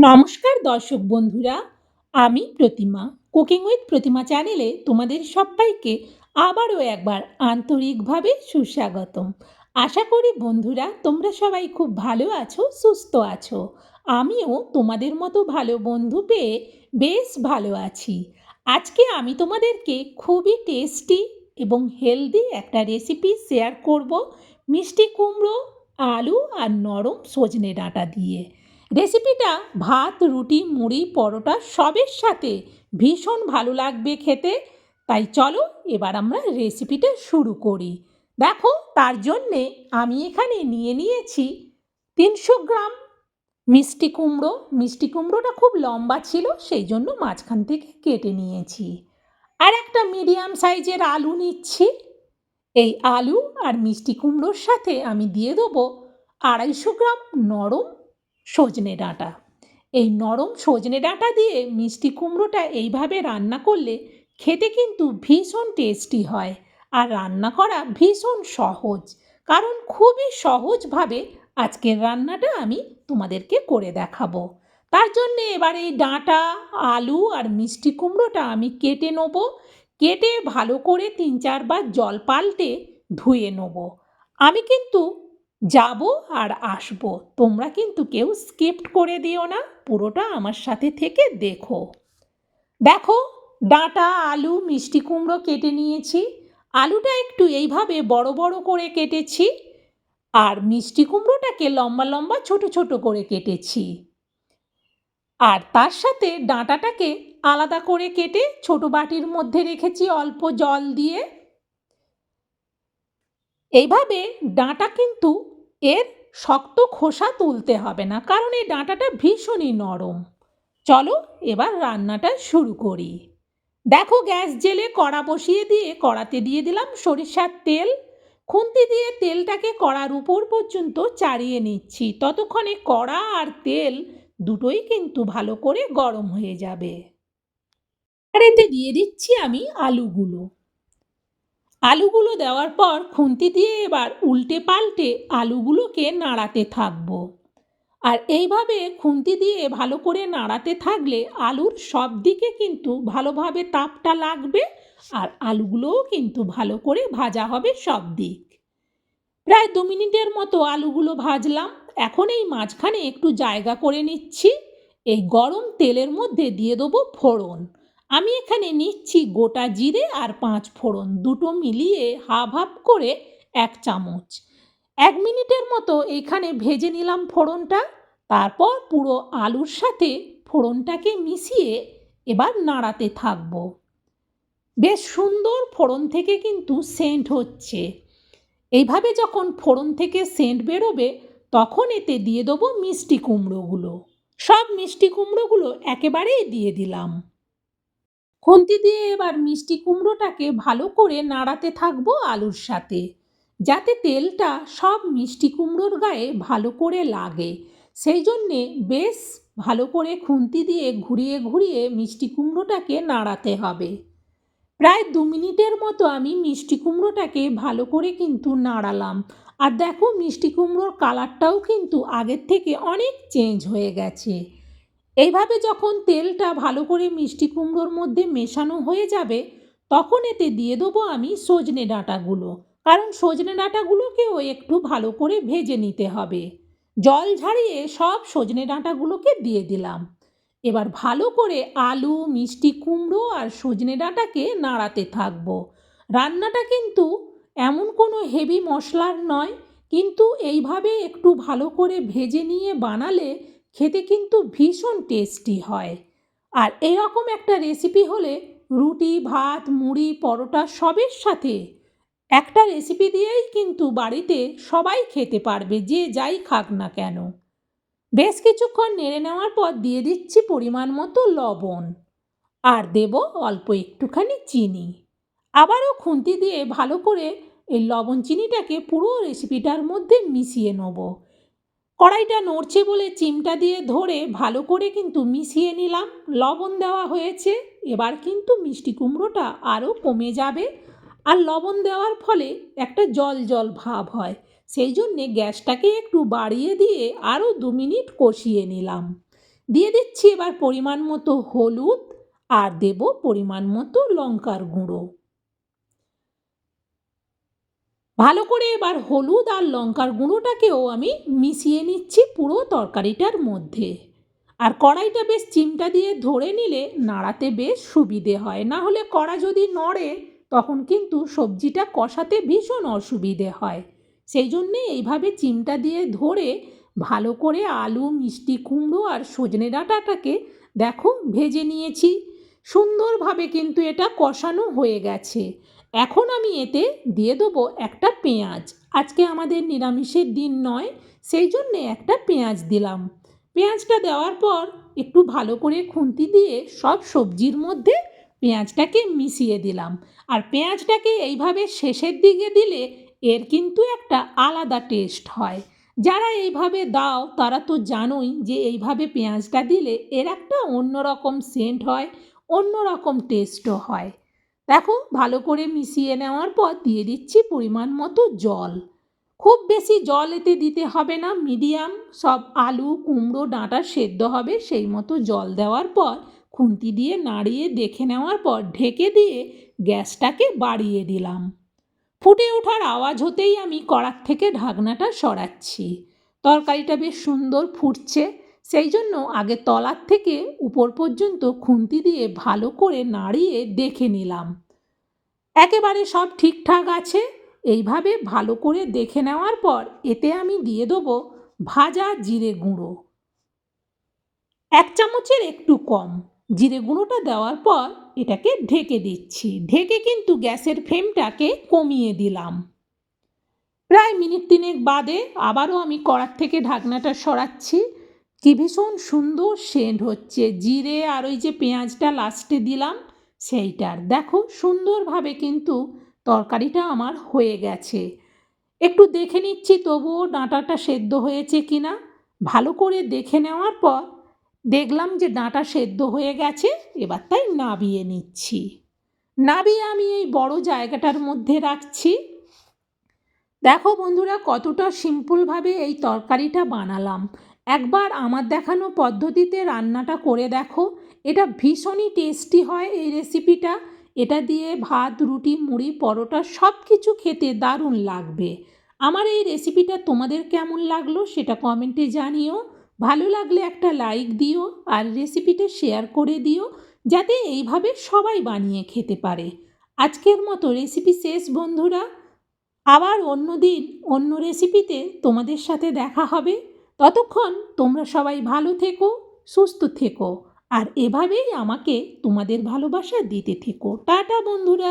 নমস্কার দর্শক বন্ধুরা, আমি প্রতিমা। কুকিং উইথ প্রতিমা চ্যানেলে তোমাদের সবাইকে আবারও একবার আন্তরিকভাবে সুস্বাগতম। আশা করি বন্ধুরা তোমরা সবাই খুব ভালো আছো, সুস্থ আছো। আমিও তোমাদের মতো ভালো বন্ধু পেয়ে বেশ ভালো আছি। আজকে আমি তোমাদেরকে খুবই টেস্টি এবং হেলদি একটা রেসিপি শেয়ার করব, মিষ্টি কুমড়ো, আলু আর নরম সজনে ডাঁটা দিয়ে। রেসিপিটা ভাত, রুটি, মুড়ি, পরোটা সবের সাথে ভীষণ ভালো লাগবে খেতে। তাই চলো এবার আমরা রেসিপিটা শুরু করি। দেখো, তার জন্যে আমি এখানে নিয়ে নিয়েছি 300 গ্রাম মিষ্টি কুমড়ো। মিষ্টি কুমড়োটা খুব লম্বা ছিল, সেই জন্য মাঝখান থেকে কেটে নিয়েছি। আর একটা মিডিয়াম সাইজের আলু নিচ্ছি। এই আলু আর মিষ্টি কুমড়োর সাথে আমি দিয়ে দেবো 250 গ্রাম নরম সজনে ডাঁটা। এই নরম সজনে ডাঁটা দিয়ে মিষ্টি কুমড়োটা এইভাবে রান্না করলে খেতে কিন্তু ভীষণ টেস্টি হয়। আর রান্না করা ভীষণ সহজ, কারণ খুবই সহজভাবে আজকের রান্নাটা আমি তোমাদেরকে করে দেখাবো। তার জন্যে এবার এই ডাঁটা, আলু আর মিষ্টি কুমড়োটা আমি কেটে নেবো। কেটে ভালো করে 3-4 বার জল পাল্টে ধুয়ে নেব। আমি কিন্তু যাব আর আসব, তোমরা কিন্তু কেউ স্কিপ করে দিও না, পুরোটা আমার সাথে থেকে দেখো। দেখো, ডাঁটা, আলু, মিষ্টি কুমড়ো কেটে নিয়েছি। আলুটা একটু এইভাবে বড় বড় করে কেটেছি, আর মিষ্টি কুমড়োটাকে লম্বা লম্বা ছোট ছোট করে কেটেছি। আর তার সাথে ডাঁটাটাকে আলাদা করে কেটে ছোট বাটির মধ্যে রেখেছি অল্প জল দিয়ে। এইভাবে ডাঁটা কিন্তু এর শক্ত খোসা তুলতে হবে না, কারণ এই ডাঁটাটা ভীষণই নরম। চলো এবার রান্নাটা শুরু করি। দেখো, গ্যাস জেলে কড়া বসিয়ে দিয়ে কড়াতে দিয়ে দিলাম সরিষার তেল। খুন্তি দিয়ে তেলটাকে কড়ার উপর পর্যন্ত চাড়িয়ে নিচ্ছি, ততক্ষণে কড়া আর তেল দুটোই কিন্তু ভালো করে গরম হয়ে যাবে। আর এতে দিয়ে দিচ্ছি আমি আলুগুলো। আলুগুলো দেওয়ার পর খুন্তি দিয়ে এবার উল্টে পাল্টে আলুগুলোকে নাড়াতে থাকবো। আর এইভাবে খুন্তি দিয়ে ভালো করে নাড়াতে থাকলে আলুর সব দিকে কিন্তু ভালোভাবে তাপটা লাগবে, আর আলুগুলোও কিন্তু ভালো করে ভাজা হবে সব দিক। প্রায় 2 মিনিটের মতো আলুগুলো ভাজলাম। এখন এই মাঝখানে একটু জায়গা করে নিচ্ছি। এই গরম তেলের মধ্যে দিয়ে দেবো ফোড়ন। আমি এখানে নিচ্ছি গোটা জিরে আর 5 ফোড়ন, দুটো মিলিয়ে হাফ হাফ করে 1 চামচ। 1 মিনিটের মতো এখানে ভেজে নিলাম ফোড়নটা। তারপর পুরো আলুর সাথে ফোড়নটাকে মিশিয়ে এবার নাড়াতে থাকবো। বেশ সুন্দর ফোড়ন থেকে কিন্তু সেন্ট হচ্ছে। এইভাবে যখন ফোড়ন থেকে সেন্ট বেরোবে, তখন এতে দিয়ে দেবো মিষ্টি কুমড়োগুলো। সব মিষ্টি কুমড়োগুলো একেবারেই দিয়ে দিলাম। খুন্তি দিয়ে এবার মিষ্টি কুমড়োটাকে ভালো করে নাড়াতে থাকবো আলুর সাথে, যাতে তেলটা সব মিষ্টি কুমড়োর গায়ে ভালো করে লাগে। সেই জন্যে বেশ ভালো করে খুন্তি দিয়ে ঘুরিয়ে ঘুরিয়ে মিষ্টি কুমড়োটাকে নাড়াতে হবে। প্রায় 2 মিনিটের মতো আমি মিষ্টি কুমড়োটাকে ভালো করে কিন্তু নাড়ালাম। আর দেখো, মিষ্টি কুমড়োর কালারটাও কিন্তু আগের থেকে অনেক চেঞ্জ হয়ে গেছে। এইভাবে যখন তেলটা ভালো করে মিষ্টি কুমড়োর মধ্যে মেশানো হয়ে যাবে, তখন এতে দিয়ে দেবো আমি সজনে ডাঁটাগুলো, কারণ সজনে ডাঁটাগুলোকেও একটু ভালো করে ভেজে নিতে হবে। জল ঝারিয়ে সব সজনে ডাঁটাগুলোকে দিয়ে দিলাম। এবার ভালো করে আলু, মিষ্টি কুমড়ো আর সজনে ডাঁটাকে নাড়াতে থাকবো। রান্নাটা কিন্তু এমন কোনো হেভি মশলার নয়, কিন্তু এইভাবে একটু ভালো করে ভেজে নিয়ে বানালে খেতে কিন্তু ভীষণ টেস্টি হয়। আর এরকম একটা রেসিপি হলে রুটি, ভাত, মুড়ি, পরোটা সবের সাথে একটা রেসিপি দিয়েই কিন্তু বাড়িতে সবাই খেতে পারবে, যে যাই খাক না কেন। বেশ কিছুক্ষণ নেড়ে নেওয়ার পর দিয়ে দিচ্ছি পরিমাণ মতো লবণ, আর দেব অল্প একটুখানি চিনি। আবারও খুন্তি দিয়ে ভালো করে এই লবণ চিনিটাকে পুরো রেসিপিটার মধ্যে মিশিয়ে নেব। কড়াইটা নড়ছে বলে চিমটা দিয়ে ধরে ভালো করে কিন্তু মিশিয়ে নিলাম। লবণ দেওয়া হয়েছে, এবার কিন্তু মিষ্টি কুমড়োটা আরও কমে যাবে। আর লবণ দেওয়ার ফলে একটা জল জল ভাব হয়, সেই জন্যে গ্যাসটাকে একটু বাড়িয়ে দিয়ে আরও 2 মিনিট কষিয়ে নিলাম। দিয়ে দিচ্ছি এবার পরিমাণ মতো হলুদ আর দেব পরিমাণ মতো লঙ্কার গুঁড়ো। ভালো করে এবার হলুদ আর লঙ্কার গুঁড়োটাকেও আমি মিশিয়ে নিচ্ছি পুরো তরকারিটার মধ্যে। আর কড়াইটা বেশ চিমটা দিয়ে ধরে নিলে নাড়াতে বেশ সুবিধে হয়, না হলে কড়া যদি নড়ে তখন কিন্তু সবজিটা কষাতে ভীষণ অসুবিধে হয়। সেই জন্যে এইভাবে চিমটা দিয়ে ধরে ভালো করে আলু, মিষ্টি কুমড়ো আর সজনে ডাঁটাটাকে দেখো ভেজে নিয়েছি। সুন্দরভাবে কিন্তু এটা কষানো হয়ে গেছে। এখন আমি এতে দিয়ে দেবো একটা পেঁয়াজ। আজকে আমাদের নিরামিষের দিন নয়, সেই জন্যে একটা পেঁয়াজ দিলাম। পেঁয়াজটা দেওয়ার পর একটু ভালো করে খুন্তি দিয়ে সব সবজির মধ্যে পেঁয়াজটাকে মিশিয়ে দিলাম। আর পেঁয়াজটাকে এইভাবে শেষের দিকে দিলে এর কিন্তু একটা আলাদা টেস্ট হয়। যারা এইভাবে দাও তারা তো জানোই যে এইভাবে পেঁয়াজটা দিলে এর একটা অন্যরকম সেন্ট হয়, অন্যরকম টেস্টও হয়। দেখো ভালো করে মিশিয়ে নেওয়ার পর দিয়ে দিচ্ছি পরিমাণ মতো জল। খুব বেশি জল এতে দিতে হবে না, মিডিয়াম সব আলু কুমড়ো ডাঁটা সেদ্ধ হবে সেই মতো জল দেওয়ার পর খুন্তি দিয়ে নাড়িয়ে দেখে নেওয়ার পর ঢেকে দিয়ে গ্যাসটাকে বাড়িয়ে দিলাম। ফুটে ওঠার আওয়াজ হতেই আমি কড়ার থেকে ঢাকনাটা সরাচ্ছি। তরকারিটা বেশ সুন্দর ফুটছে, সেই জন্য আগে তলার থেকে উপর পর্যন্ত খুন্তি দিয়ে ভালো করে নাড়িয়ে দেখে নিলাম একেবারে সব ঠিকঠাক আছে। এইভাবে ভালো করে দেখে নেওয়ার পর এতে আমি দিয়ে দেবো ভাজা জিরে গুঁড়ো, 1 চামচের একটু কম। জিরে গুঁড়োটা দেওয়ার পর এটাকে ঢেকে দিচ্ছি। ঢেকে কিন্তু গ্যাসের ফ্লেমটাকে কমিয়ে দিলাম। প্রায় মিনিট 3 বাদে আবারও আমি কড়ার থেকে ঢাকনাটা সরাচ্ছি। কি ভীষণ সুন্দর সেন্ট হচ্ছে জিরে আর ওই যে পেঁয়াজটা লাস্টে দিলাম সেইটার। দেখো সুন্দরভাবে কিন্তু তরকারিটা আমার হয়ে গেছে। একটু দেখে নিচ্ছি তবুও ডাঁটাটা সেদ্ধ হয়েছে কিনা। ভালো করে দেখে নেওয়ার পর দেখলাম যে ডাঁটা সেদ্ধ হয়ে গেছে, এবার তাই নাবিয়ে নিচ্ছি। নাবিয়ে আমি এই বড় জায়গাটার মধ্যে রাখছি। দেখো বন্ধুরা কতটা সিম্পলভাবে এই তরকারিটা বানালাম। একবার আমার দেখানো পদ্ধতিতে রান্নাটা করে দেখো, এটা ভীষণই টেস্টি হয় এই রেসিপিটা। এটা দিয়ে ভাত রুটি মুড়ি পরোটা সব কিছু খেতে দারুণ লাগবে। আমার এই রেসিপিটা তোমাদের কেমন লাগলো সেটা কমেন্টে জানিও। ভালো লাগলে একটা লাইক দিও আর রেসিপিটা শেয়ার করে দিও, যাতে এইভাবে সবাই বানিয়ে খেতে পারে। আজকের মতো রেসিপি শেষ বন্ধুরা। আবার অন্য দিন অন্য রেসিপিতে তোমাদের সাথে দেখা হবে। ততক্ষণ তোমরা সবাই ভালো থেকো, সুস্থ থেকো আর এভাবেই আমাকে তোমাদের ভালোবাসা দিতে থেকো। টাটা বন্ধুরা।